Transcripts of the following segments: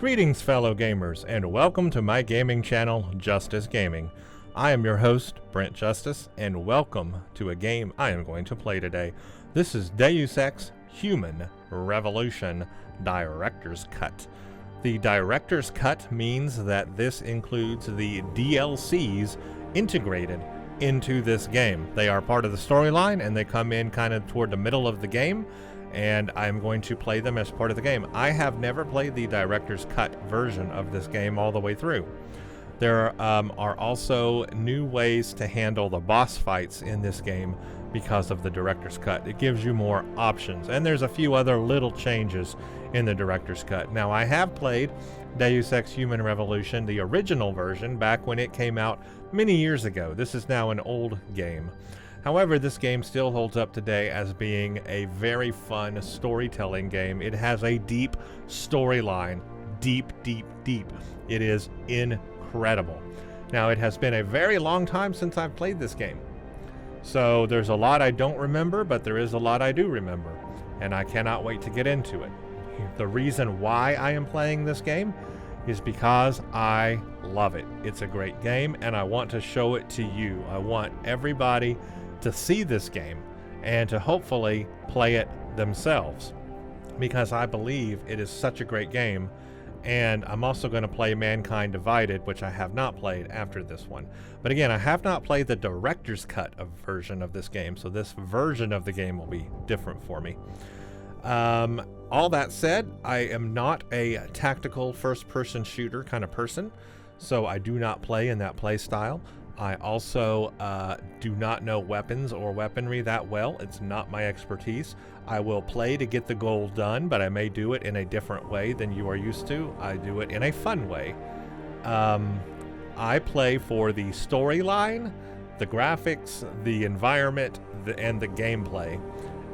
Greetings, fellow gamers, and welcome to my gaming channel, Justice Gaming. I am your host, Brent Justice, and welcome to a game I am going to play today. This is Deus Ex Human Revolution Director's Cut. The Director's Cut means that this includes the DLCs integrated into this game. They are part of the storyline and they come in kind of toward the middle of the game, and I'm going to play them as part of the game. I have never played the Director's Cut version of this game all the way through. There are also new ways to handle the boss fights in this game because of the Director's Cut. It gives you more options, and there's a few other little changes in the Director's Cut. Now, I have played Deus Ex Human Revolution, the original version, back when it came out many years ago. This is now an old game. However, this game still holds up today as being a very fun storytelling game. It has a deep storyline. Deep. It is incredible. Now, it has been a very long time since I've played this game. So there's a lot I don't remember, but there is a lot I do remember. And I cannot wait to get into it. The reason why I am playing this game is because I love it. It's a great game, and I want to show it to you. I want everybody to see this game and to hopefully play it themselves, because I believe it is such a great game. And I'm also going to play Mankind Divided, which I have not played after this one. But again, I have not played the Director's Cut version of this game, so this version of the game will be different for me. All that said, I am not a tactical first-person shooter kind of person, so I do not play in that play style. I also do not know weapons or weaponry that well. It's not my expertise. I will play to get the goal done, but I may do it in a different way than you are used to. I do it in a fun way. I play for the storyline, the graphics, the environment, and the gameplay,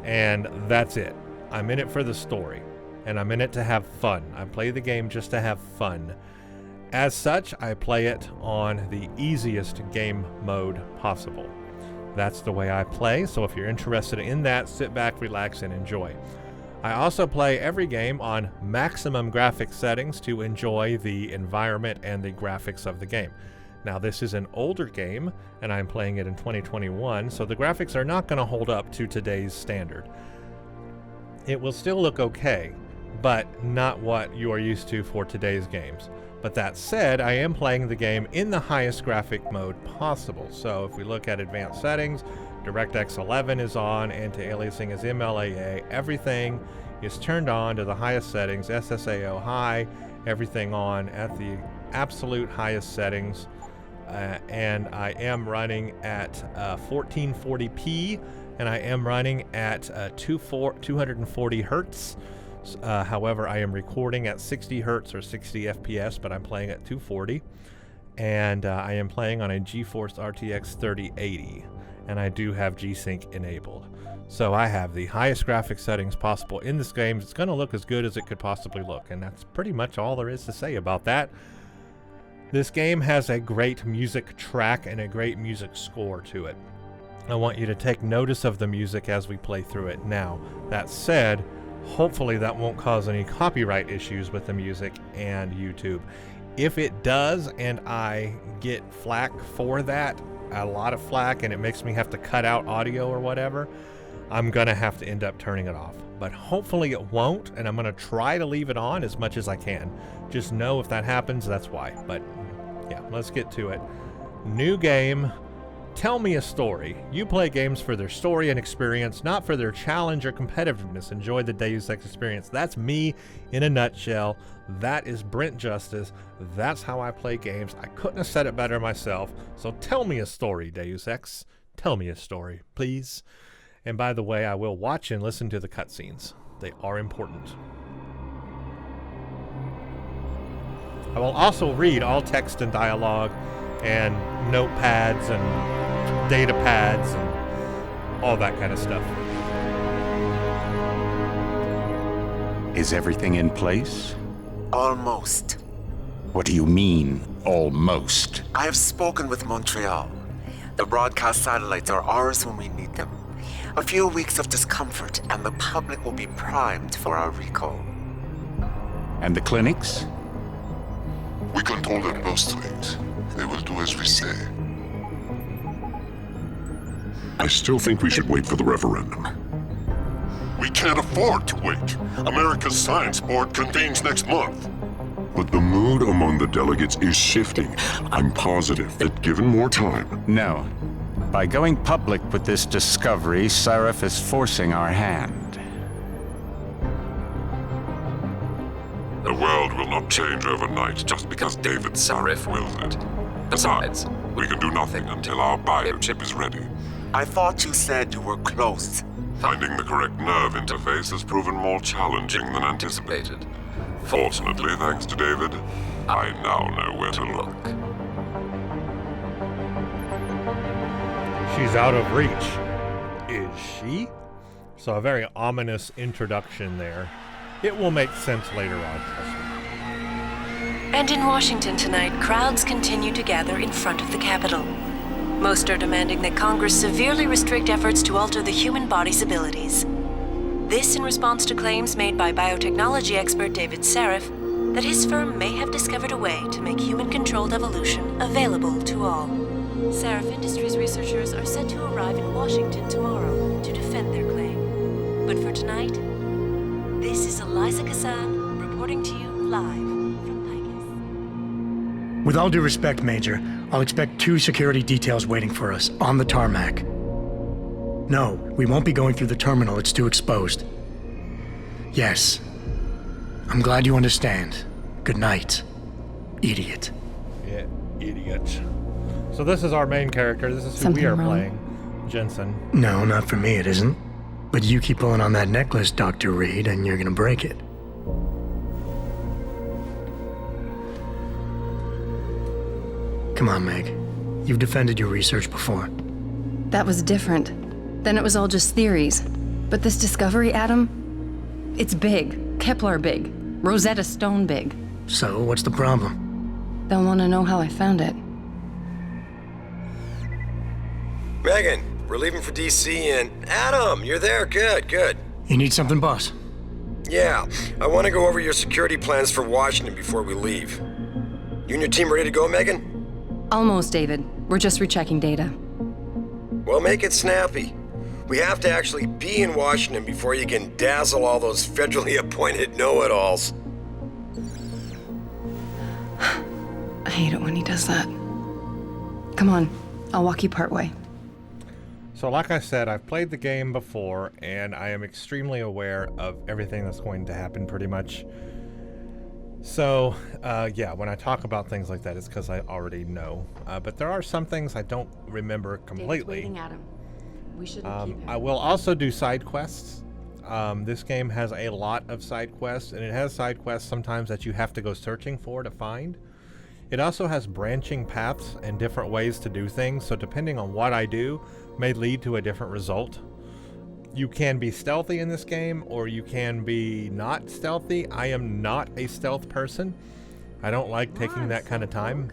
and that's it. I'm in it for the story, and I'm in it to have fun. I play the game just to have fun. As such, I play it on the easiest game mode possible. That's the way I play, so if you're interested in that, sit back, relax, and enjoy. I also play every game on maximum graphics settings to enjoy the environment and the graphics of the game. Now, this is an older game, and I'm playing it in 2021, so the graphics are not going to hold up to today's standard. It will still look okay, but not what you are used to for today's games. But that said, I am playing the game in the highest graphic mode possible. So if we look at advanced settings, DirectX 11 is on, anti-aliasing is MLAA, everything is turned on to the highest settings, SSAO high, everything on at the absolute highest settings. And I am running at 1440p, and I am running at 240 hertz. However, I am recording at 60 hertz or 60 FPS, but I'm playing at 240, and I am playing on a GeForce RTX 3080, and I do have G-Sync enabled. So I have the highest graphic settings possible in this game. It's going to look as good as it could possibly look, and that's pretty much all there is to say about that. This game has a great music track and a great music score to it. I want you to take notice of the music as we play through it. Now, that said, hopefully that won't cause any copyright issues with the music and YouTube. If it does, and I get flack for that, a lot of flack, and it makes me have to cut out audio or whatever, I'm gonna have to end up turning it off. But hopefully it won't, and I'm gonna try to leave it on as much as I can. Just know if that happens, that's why. But yeah, let's get to it. New game. Tell me a story. You play games for their story and experience, not for their challenge or competitiveness. Enjoy the Deus Ex experience. That's me in a nutshell. That is Brent Justice. That's how I play games. I couldn't have said it better myself. So tell me a story, Deus Ex. Tell me a story, please. And by the way, I will watch and listen to the cutscenes. They are important. I will also read all text and dialogue and notepads and data pads and all that kind of stuff. Is everything in place? Almost. What do you mean, almost? I have spoken with Montreal. The broadcast satellites are ours when we need them. A few weeks of discomfort and the public will be primed for our recall. And the clinics? told them most things. They will do as we say. I still think we should wait for the referendum. We can't afford to wait. America's Science Board convenes next month. But the mood among the delegates is shifting. I'm positive that given more time... No. By going public with this discovery, Sarif is forcing our hand. The world will not change overnight just because David Sarif wills it. Besides, we can do nothing until our biochip is ready. I thought you said you were close. Finding the correct nerve interface has proven more challenging than anticipated. Fortunately, thanks to David, I now know where to look. She's out of reach. Is she? So a very ominous introduction there. It will make sense later on, trust me. And in Washington tonight, crowds continue to gather in front of the Capitol. Most are demanding that Congress severely restrict efforts to alter the human body's abilities. This in response to claims made by biotechnology expert David Sarif that his firm may have discovered a way to make human-controlled evolution available to all. Sarif Industries researchers are set to arrive in Washington tomorrow to defend their claim. But for tonight, this is Eliza Kassan reporting to you live from Picus. With all due respect, Major, I'll expect 2 security details waiting for us on the tarmac. No, we won't be going through the terminal. It's too exposed. Yes. I'm glad you understand. Good night, idiot. Yeah, idiot. So this is our main character. This is who Something we are wrong? playing. Jensen. No, not for me, it isn't. But you keep pulling on that necklace, Dr. Reed, and you're gonna break it. Come on, Meg. You've defended your research before. That was different. Then it was all just theories. But this discovery, Adam, it's big. Kepler big. Rosetta Stone big. So, what's the problem? They'll want to know how I found it. Megan, we're leaving for DC and... Adam, you're there. Good. You need something, boss? Yeah, I want to go over your security plans for Washington before we leave. You and your team ready to go, Megan? Almost, David. We're just rechecking data. Well, make it snappy. We have to actually be in Washington before you can dazzle all those federally appointed know-it-alls. I hate it when he does that. Come on, I'll walk you part way. So like I said, I've played the game before, and I am extremely aware of everything that's going to happen pretty much. So, yeah, when I talk about things like that, it's because I already know. But there are some things I don't remember completely. David's waiting, Adam. We shouldn't keep him. I will also do side quests. This game has a lot of side quests, and it has side quests sometimes that you have to go searching for to find. It also has branching paths and different ways to do things, so depending on what I do, may lead to a different result. You can be stealthy in this game, or you can be not stealthy. I am not a stealth person. I don't like taking that kind of time.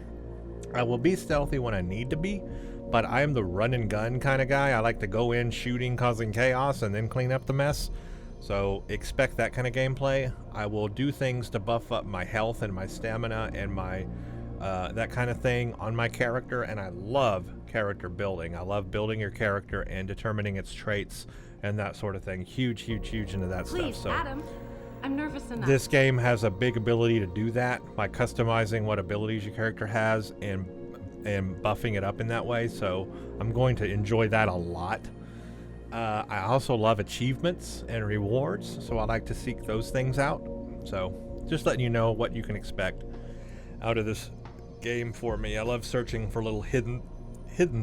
I will be stealthy when I need to be, but I am the run and gun kind of guy. I like to go in shooting, causing chaos, and then clean up the mess. So expect that kind of gameplay. I will do things to buff up my health and my stamina and my that kind of thing on my character, and I love character building. I love building your character and determining its traits and that sort of thing. Huge into that stuff. So Adam, I'm nervous enough. this game has a big ability to do that by customizing what abilities your character has and buffing it up in that way. So I'm going to enjoy that a lot. I also love achievements and rewards, so I like to seek those things out. So just letting you know what you can expect out of this game for me. I love searching for little hidden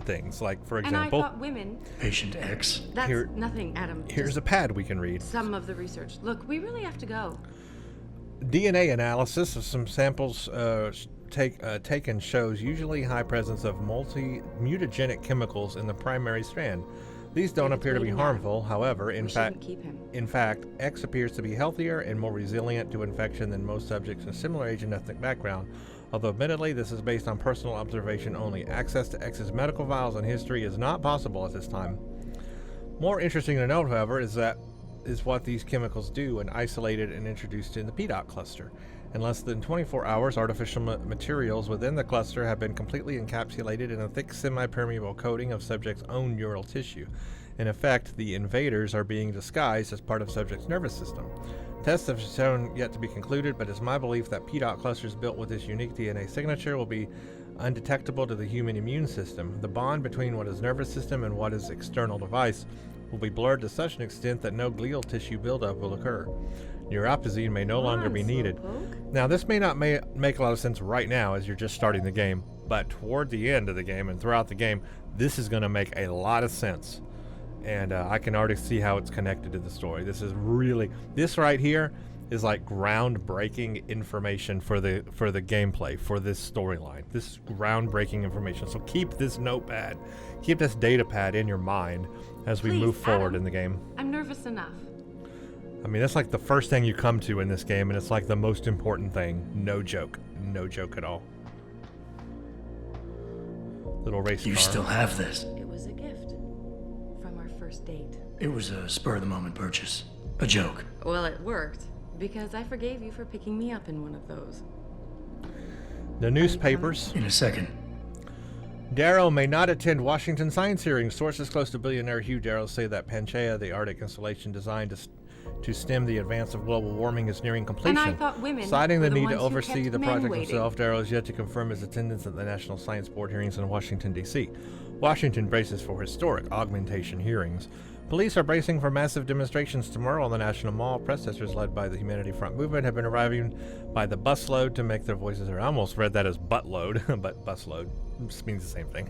things, like for example, And I thought women. Patient X. That's Here- nothing, Adam. here's Just a pad we can read. some of the research. Look, we really have to go. DNA analysis of some samples taken shows usually high presence of mutagenic chemicals in the primary strand. These don't David's appear to be waiting, Adam. harmful. However, We shouldn't keep him. in fact, X appears to be healthier and more resilient to infection than most subjects in similar age and ethnic background. Although admittedly, this is based on personal observation only. Access to X's medical files and history is not possible at this time. More interesting to note, however, is what these chemicals do when isolated and introduced in the PDOT cluster. In less than 24 hours, artificial materials within the cluster have been completely encapsulated in a thick semi-permeable coating of subject's own neural tissue. In effect, the invaders are being disguised as part of subject's nervous system. Tests have shown yet to be concluded, but it's my belief that PDOT clusters built with this unique DNA signature will be undetectable to the human immune system. The bond between what is nervous system and what is external device will be blurred to such an extent that no glial tissue buildup will occur. Neuropathy may no longer be needed. Now, this may not make a lot of sense right now as you're just starting the game, but toward the end of the game and throughout the game, this is going to make a lot of sense. And I can already see how it's connected to the story. This right here is like groundbreaking information for the gameplay, for this storyline. This is groundbreaking information. So keep this notepad, keep this data pad in your mind as we move forward in the game. I'm nervous enough. I mean, that's like the first thing you come to in this game, and it's like the most important thing. No joke. No joke at all. Little race car. You still have this. It was a gift from our first date. It was a spur-of-the-moment purchase. A joke. Well, it worked, because I forgave you for picking me up in one of those. The newspapers. In a second. Darrow may not attend Washington science hearings. Sources close to billionaire Hugh Darrow say that Pangaea, the Arctic installation designed to stem the advance of global warming, is nearing completion. And I thought women citing the were the need to ones who oversee kept the men project waiting. himself, Darrow is yet to confirm his attendance at the National Science Board hearings in Washington, D.C. Washington braces for historic augmentation hearings. Police are bracing for massive demonstrations tomorrow on the National Mall. Protesters led by the Humanity Front movement have been arriving by the busload to make their voices heard. I almost read that as buttload, but busload means the same thing.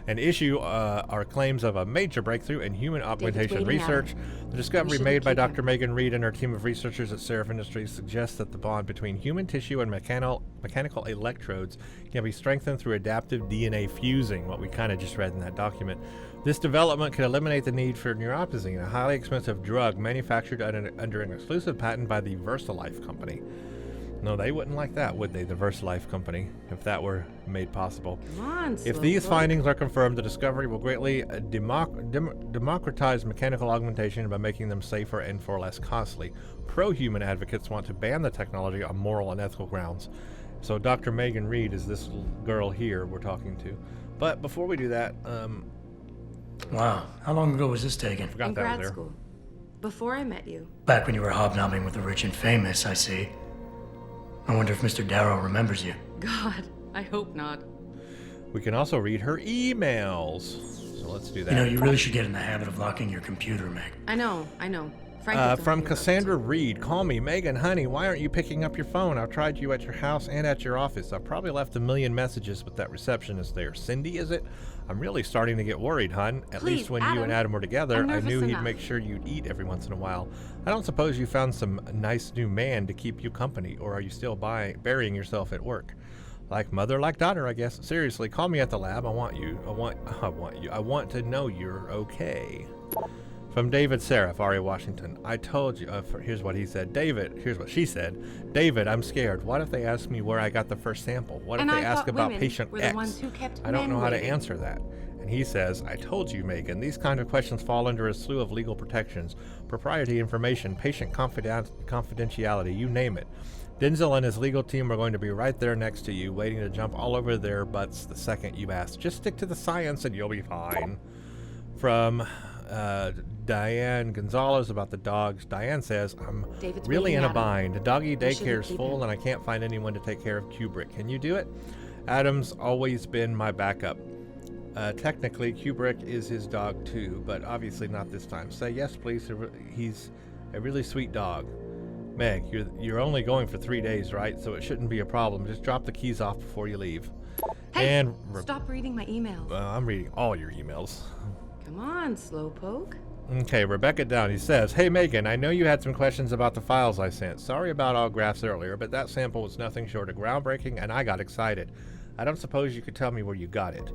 An issue are claims of a major breakthrough in human augmentation research. The discovery made by Dr. Megan Reed and her team of researchers at Sarif Industries suggests that the bond between human tissue and mechanical electrodes can be strengthened through adaptive DNA fusing, what we kind of just read in that document. This development could eliminate the need for neuropathy, a highly expensive drug manufactured under an exclusive patent by the VersaLife company. No, they wouldn't like that, would they, the VersaLife company, if that were made possible. Come on, If these findings are confirmed, the discovery will greatly democratize mechanical augmentation by making them safer and for less costly. Pro-human advocates want to ban the technology on moral and ethical grounds. So Dr. Megan Reed is this girl here we're talking to. But before we do that, Wow, how long ago was this taken? forgot in that was grad there. school. Before I met you. Back when you were hobnobbing with the rich and famous, I see. I wonder if Mr. Darrow remembers you. God, I hope not. We can also read her emails. So let's do that. You know, you really should get in the habit of locking your computer, Meg. I know. Frank From Cassandra Reed, call me, Megan, honey, why aren't you picking up your phone? I've tried you at your house and at your office. I've probably left a million messages with that receptionist there. Cindy, is it? I'm really starting to get worried, hun. At Please, least when you and Adam, Adam were together, I'm I knew nervous he'd enough. make sure you'd eat every once in a while. I don't suppose you found some nice new man to keep you company, or are you still burying yourself at work? Like mother, like daughter, I guess. Seriously, call me at the lab. I want you. I want to know you're okay. From David Sarif, Ari Washington. I told you, here's what he said. David, here's what she said. David, I'm scared. What if they ask me where I got the first sample? What if And they I ask thought about women patient were the X? ones who kept I don't men know how to waiting. answer that. And he says, I told you, Megan, these kind of questions fall under a slew of legal protections. Propriety information, patient confidentiality, you name it. Denzel and his legal team are going to be right there next to you, waiting to jump all over their butts the second you ask. Just stick to the science and you'll be fine. From Diane Gonzalez about the dogs. Diane says, I'm David's really waiting, in a Adam. bind. Doggy We shouldn't daycare's keep full him. and I can't find anyone to take care of Kubrick. Can you do it? Adam's always been my backup. Technically, Kubrick is his dog too, but obviously not this time. Say yes, please. He's a really sweet dog. Meg, you're only going for 3 days, right? So it shouldn't be a problem. Just drop the keys off before you leave. Hey, And stop reading my emails. I'm reading all your emails. Come on, slowpoke. Okay, Rebecca Downey says, Hey Megan, I know you had some questions about the files I sent. Sorry about all graphs earlier, but that sample was nothing short of groundbreaking and I got excited. I don't suppose you could tell me where you got it.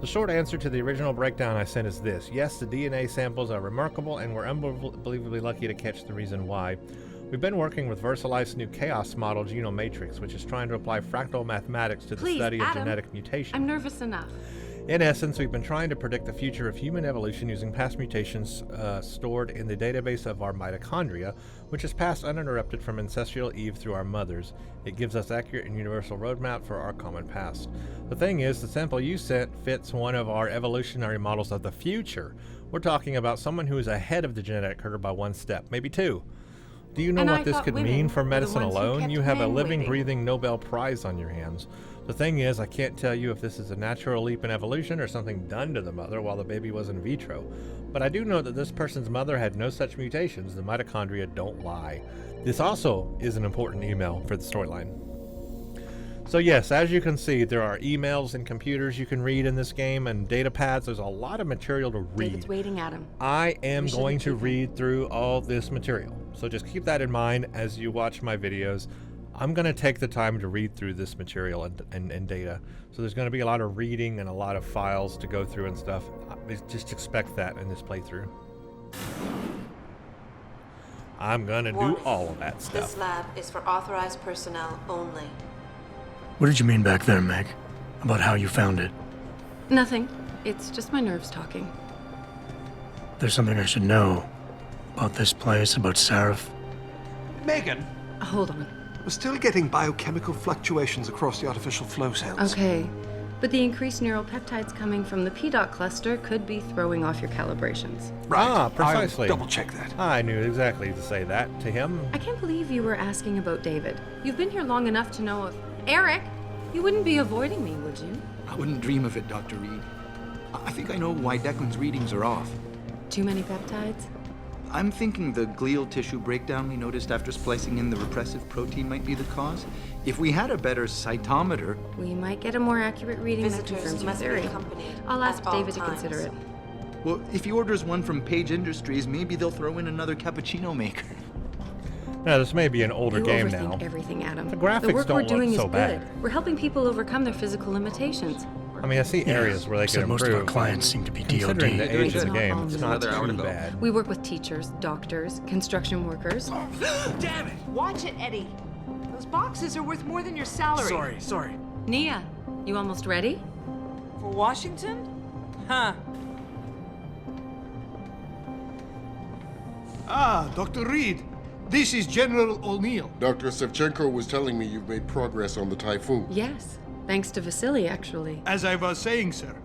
The short answer to the original breakdown I sent is this. Yes, the DNA samples are remarkable and we're unbelievably lucky to catch the reason why. We've been working with VersaLife's new chaos model genome matrix, which is trying to apply fractal mathematics to the Please, study of Adam, genetic mutation. I'm nervous enough. In essence, we've been trying to predict the future of human evolution using past mutations stored in the database of our mitochondria, which is passed uninterrupted from ancestral Eve through our mothers. It gives us accurate and universal roadmap for our common past. The thing is, the sample you sent fits one of our evolutionary models of the future. We're talking about someone who is ahead of the genetic curve by one step, maybe two. Do you know what this could mean for medicine alone? You have a living, breathing Nobel Prize on your hands. The thing is, I can't tell you if this is a natural leap in evolution or something done to the mother while the baby was in vitro. But I do know that this person's mother had no such mutations. The mitochondria don't lie. This also is an important email for the storyline. So yes, as you can see, there are emails and computers you can read in this game and data pads. There's a lot of material to read. David's waiting, Adam. I am going to read through all this material. So just keep that in mind as you watch my videos. I'm going to take the time to read through this material and data. So there's going to be a lot of reading and a lot of files to go through and stuff. Just expect that in this playthrough. I'm going to do all of that stuff. This lab is for authorized personnel only. What did you mean back there, Meg? About how you found it? Nothing. It's just my nerves talking. There's something I should know. About this place, about Sarif. Megan! Hold on. We're still getting biochemical fluctuations across the artificial flow cells. Okay. But the increased neural peptides coming from the PDOT cluster could be throwing off your calibrations. Right. Ah, precisely. I'll double check that. I knew exactly to say that to him. I can't believe you were asking about David. You've been here long enough to know if... Eric, you wouldn't be avoiding me, would you? I wouldn't dream of it, Dr. Reed. I think I know why Declan's readings are off. Too many peptides? I'm thinking the glial tissue breakdown we noticed after splicing in the repressive protein might be the cause. If we had a better cytometer... We might get a more accurate reading that Visitors confirms your must be theory. accompanied I'll ask at all David to consider it. Well, if he orders one from Page Industries, maybe they'll throw in another cappuccino maker. Now, this may be an older You game overthink now. everything, Adam. The graphics the work don't we're doing look is so good. bad. We're helping people overcome their physical limitations. I mean, I see areas where they said can most improve. of our clients seem to be DOD. Considering the age of the not game, all it's new. not Another hour to too go. bad. We work with teachers, doctors, construction workers. Damn it! Watch it, Eddie. Those boxes are worth more than your salary. Sorry. Nia, you almost ready? For Washington? Huh. Ah, Dr. Reed. This is General O'Neill. Dr. Sevchenko was telling me you've made progress on the Typhoon. Yes. Thanks to Vasily, actually. As I was saying, sir,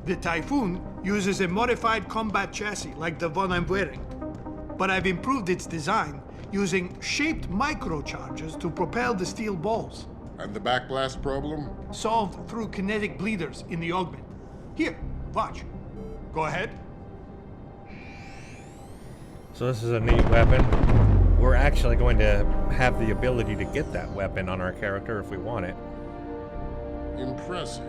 the Typhoon uses a modified combat chassis like the one I'm wearing. But I've improved its design using shaped microcharges to propel the steel balls. And the backblast problem? Solved through kinetic bleeders in the augment. Here, watch. Go ahead. So this is a neat weapon. We're actually going to have the ability to get that weapon on our character if we want it. Impressive.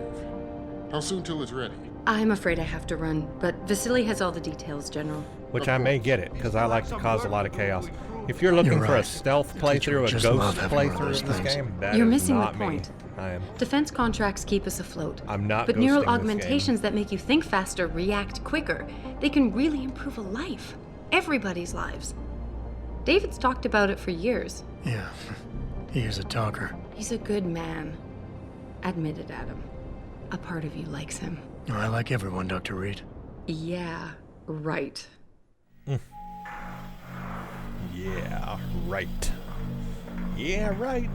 How soon till it's ready? I'm afraid I have to run, but Vasily has all the details, General. Which I may get it, because I like to cause a lot of chaos. If you're looking for a stealth playthrough, a just ghost love having one of playthrough those of this things. game, that You're is missing the not me. point. I am. Defense contracts keep us afloat. I'm not But ghosting neural this augmentations that make you think faster, react quicker, they can really improve a life. Everybody's lives. David's talked about it for years. Yeah, he is a talker. He's a good man. Admit it, Adam. A part of you likes him. Oh, I like everyone, Dr. Reed. Yeah, right. Yeah, right. Yeah, right.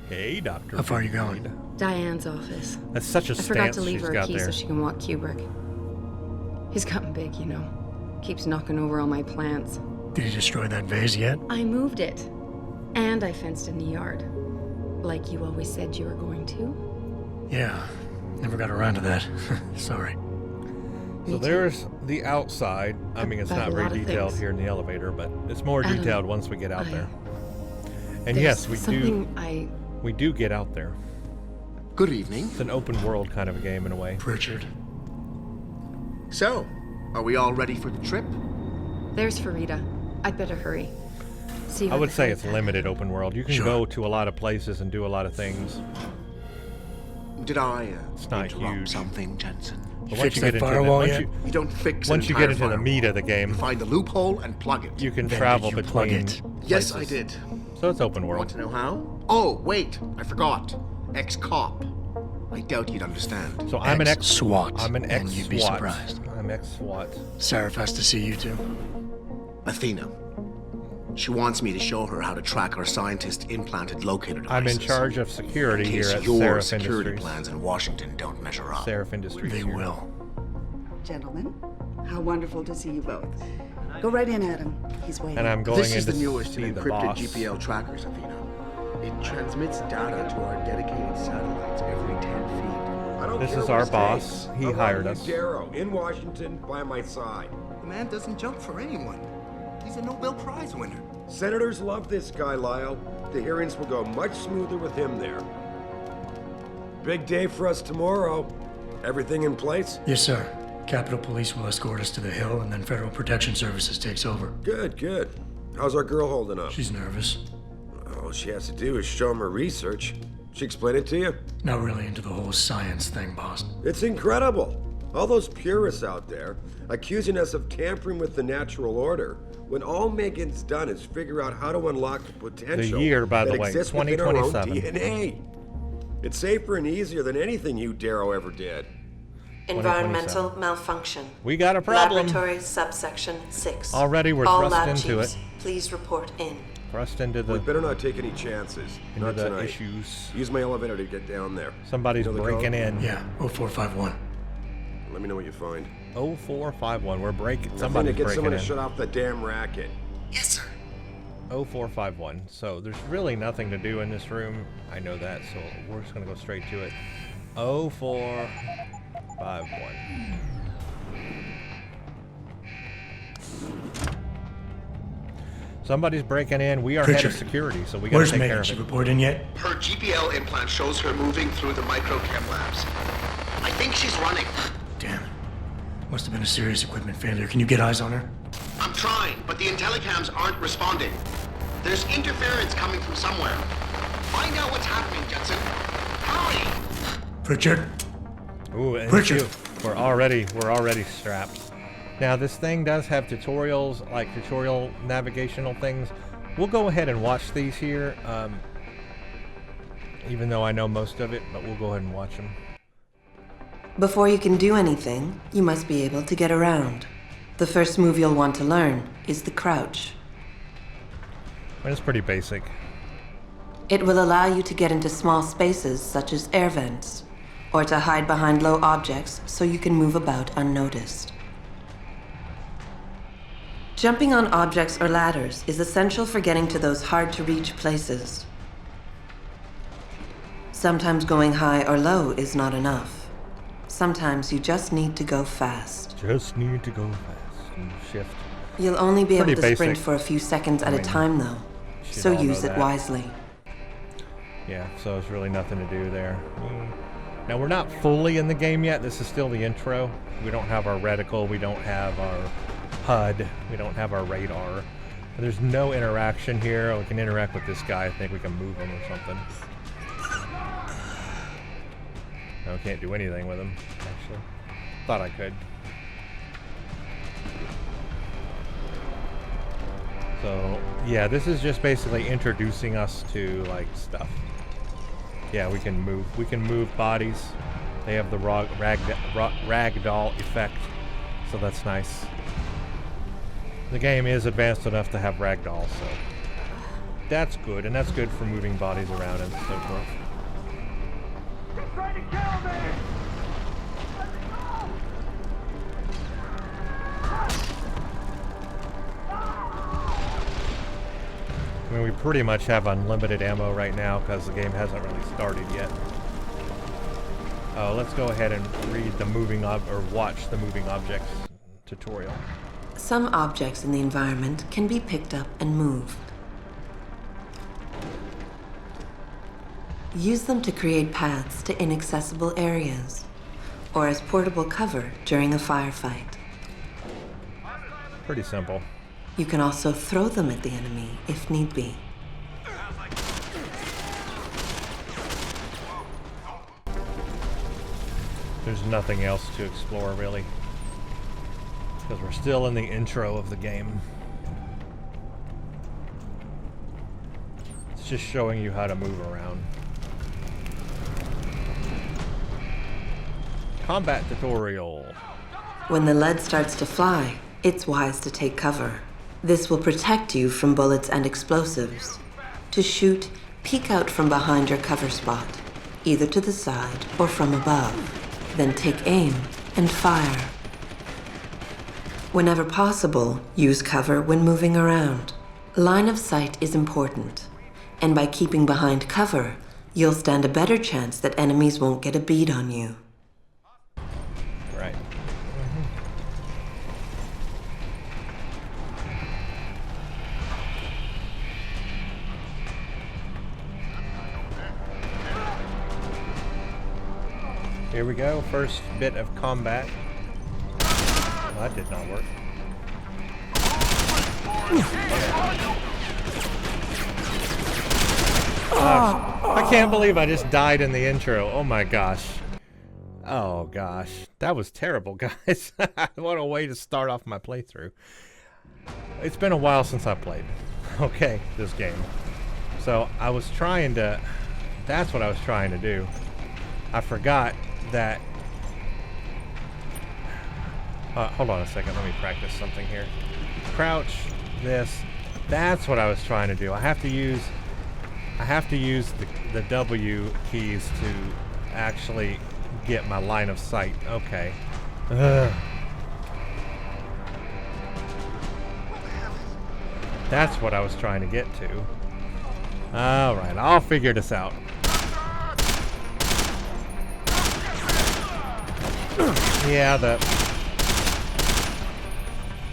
Hey, Dr. How far are you Reed. going? Diane's office. That's such a I forgot stance to leave she's her a got key there. so she can walk Kubrick. He's gotten big, you know. Keeps knocking over all my plants. Did you destroy that vase yet? I moved it. And I fenced in the yard. Like you always said you were going to. Yeah, never got around to that. Sorry. So there's the outside. I mean, it's About not a very lot of detailed things. here in the elevator, but it's more Adam, detailed once we get out there. And There's yes, we something we do get out there. Good evening. It's an open world kind of a game in a way. Pritchard. So, are we all ready for the trip? There's Farida. I'd better hurry. See I would say it's limited open world. You can Sure. go to a lot of places and do a lot of things. Did I It's not interrupt huge. something, Jensen? But Fix that firewall yet? You don't fix once you an get entire into the meat of the game, firewall. Find the loophole and plug it. You can Then travel did you plug between it? Yes, I places. did. So it's open world. Want to know how? Oh, wait, I forgot. Ex-cop. I doubt you'd understand. So I'm an ex-SWAT. I'm an ex-SWAT. And you'd be surprised. I'm ex-SWAT. Sarif has to see you too. Athena. She wants me to show her how to track our scientist-implanted locator devices. I'm in charge of security here at your Sarif security Industries. plans in Washington don't measure up. Sarif Industries. They here. will. Gentlemen, how wonderful to see you both. Go right in, Adam. He's waiting. And I'm going in to This is the newest see and the encrypted boss. GPL trackers, Athena. It transmits data to our dedicated satellites every 10 feet. I don't This care is what our it boss. takes. He I'm hired running us. Darrow in Washington by my side. The man doesn't jump for anyone. He's a Nobel Prize winner. Senators love this guy, Lyle. The hearings will go much smoother with him there. Big day for us tomorrow. Everything in place? Yes, sir. Capitol Police will escort us to the Hill, and then Federal Protection Services takes over. Good, good. How's our girl holding up? She's nervous. All she has to do is show him her research. She explain it to you? Not really into the whole science thing, boss. It's incredible. All those purists out there accusing us of tampering with the natural order, when all Megan's done is figure out how to unlock the potential The year, by the that way, exists within our own 2027. DNA. It's safer and easier than anything you Darrow ever did. Environmental malfunction. We got a problem. Laboratory subsection 6. Already we're All thrust lab into chiefs, it. Please report in. Thrust into the We better not take any chances. into Not the tonight. issues. Use my elevator to get down there. Somebody's You know the breaking code? in. Yeah, 0451. Let me know what you find. 0451. We're breaking. I'm Somebody's gonna get breaking someone in. to shut off the damn racket. Yes, sir. 0451. So there's really nothing to do in this room. I know that, so we're just gonna go straight to it. 0451. Somebody's breaking in. We are head of Richard, security, so we gotta Where's take care Megan? of She it. report in yet? Her GPL implant shows her moving through the microchem labs. I think she's running. Damn it. Must have been a serious equipment failure. Can you get eyes on her? I'm trying, but the intellicams aren't responding. There's interference coming from somewhere. Find out what's happening, Jensen. Hurry! Richard? Ooh, and Richard! we're already strapped. Now this thing does have tutorials, like tutorial navigational things. We'll go ahead and watch these here, even though I know most of it, but we'll go ahead and watch them. Before you can do anything, you must be able to get around. The first move you'll want to learn is the crouch. It's pretty basic. It will allow you to get into small spaces such as air vents, or to hide behind low objects so you can move about unnoticed. Jumping on objects or ladders is essential for getting to those hard-to-reach places. Sometimes going high or low is not enough. Sometimes you just need to go fast. Just need to go fast and shift. You'll only be able Pretty to sprint basic. for a few seconds at a time, though, should so all use know it that. wisely. Yeah, so there's really nothing to do there. Now we're not fully in the game yet. This is still the intro. We don't have our reticle. We don't have our HUD. We don't have our radar. There's no interaction here. We can interact with this guy. I think we can move him or something. No, can't do anything with him, actually. Thought I could. So, yeah, this is just basically introducing us to, like, stuff. Yeah, we can move bodies. They have the ragdoll effect, so that's nice. The game is advanced enough to have ragdoll, so that's good, and that's good for moving bodies around and so forth. Trying to kill me! I mean, we pretty much have unlimited ammo right now because the game hasn't really started yet. Oh, let's go ahead and read the watch the moving objects tutorial. Some objects in the environment can be picked up and moved. Use them to create paths to inaccessible areas, or as portable cover during a firefight. Pretty simple. You can also throw them at the enemy if need be. There's nothing else to explore, really, because we're still in the intro of the game. just showing you how to move around. Combat tutorial. When the lead starts to fly, it's wise to take cover. This will protect you from bullets and explosives. To shoot, peek out from behind your cover spot, either to the side or from above. Then take aim and fire. Whenever possible, use cover when moving around. Line of sight is important, and by keeping behind cover, you'll stand a better chance that enemies won't get a bead on you. Right. Here we go, first bit of combat. Well, that did not work. I can't believe I just died in the intro. Oh my gosh. Oh gosh. That was terrible, guys. What a way to start off my playthrough. It's been a while since I played. Okay, this game. So I was trying to... That's what I was trying to do. I forgot that... hold on a second. Let me practice something here. Crouch. This. That's what I was trying to do. I have to use the W keys to actually get my line of sight. Okay. That's what I was trying to get to. Alright, I'll figure this out. Yeah,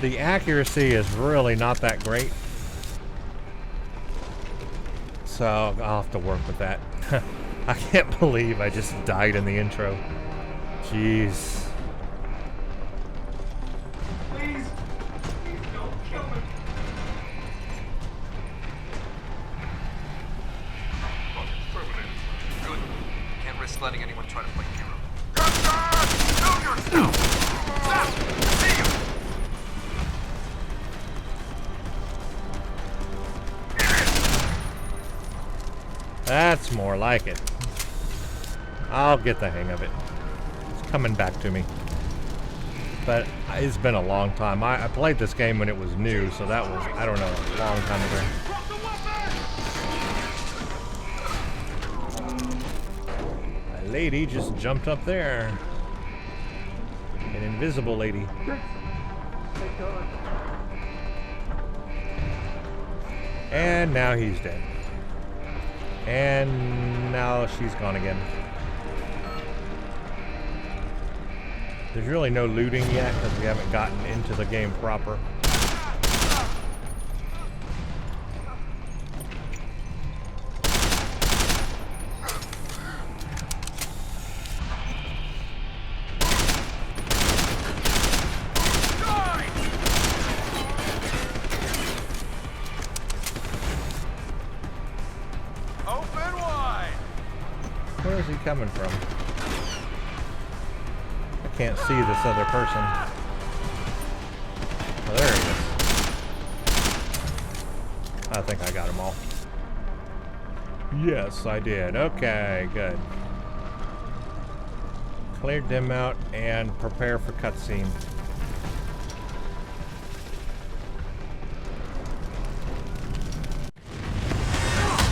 the accuracy is really not that great. So I'll have to work with that. I can't believe I just died in the intro. Jeez. Please don't kill me. Good. Can't risk letting anyone try to play hero. That's more like it. I'll get the hang of it. It's coming back to me. But it's been a long time. I played this game when it was new, so that was, I don't know, a long time ago. A lady just jumped up there. An invisible lady. And now he's dead. And now she's gone again. There's really no looting yet because we haven't gotten into the game proper. Where is he coming from? I can't see this other person. Oh, there he is. I think I got them all. Yes, I did. Okay, good. Cleared them out and prepare for cutscene.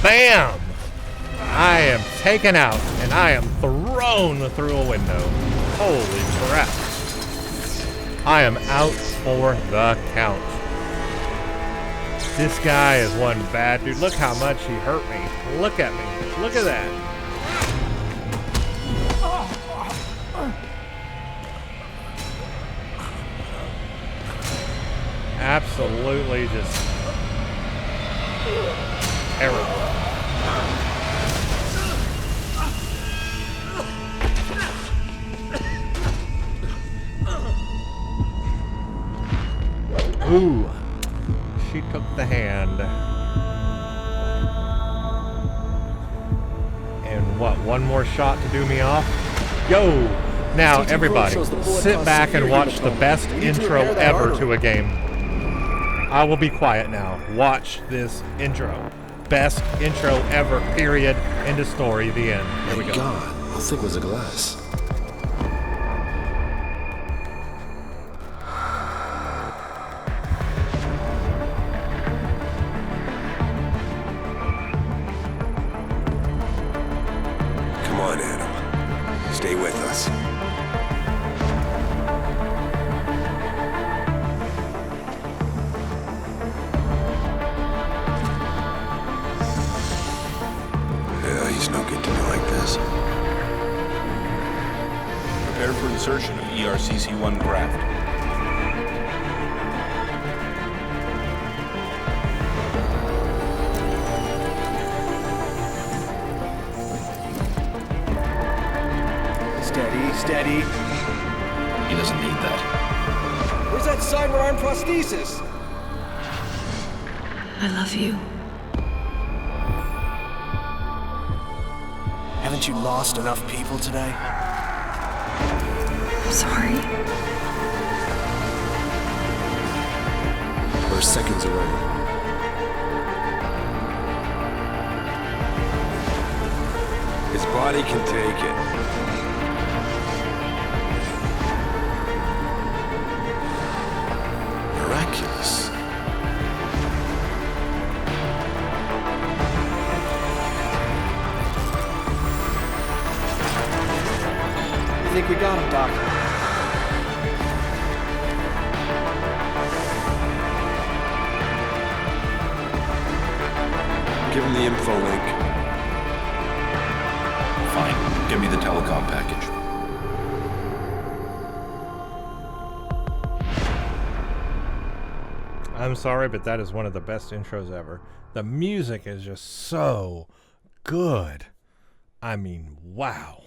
Bam! I am taken out, and I am thrown through a window. Holy crap. I am out for the count. This guy is one bad dude. Look how much he hurt me. Look at me. Look at that. Absolutely just terrible. Ooh, she took the hand. And what, one more shot to do me off? Yo! Now, everybody, sit back and watch the best intro ever to a game. I will be quiet now. Watch this intro. best intro ever, period. End of story, the end. Here we go. God, how thick was the glass? Come on, Adam. Stay with us. Yeah, he's no good to me like this. Prepare for insertion of ERCC-1 graft. Steady. He doesn't need that. Where's that cyber arm prosthesis? I love you. Haven't you lost enough people today? I'm sorry. We're seconds away. His body can take it. Miraculous. I think we got him, Doc. Give him the info link. Fine. Give me the telecom package. I'm sorry, but that is one of the best intros ever. The music is just so good. I mean, wow.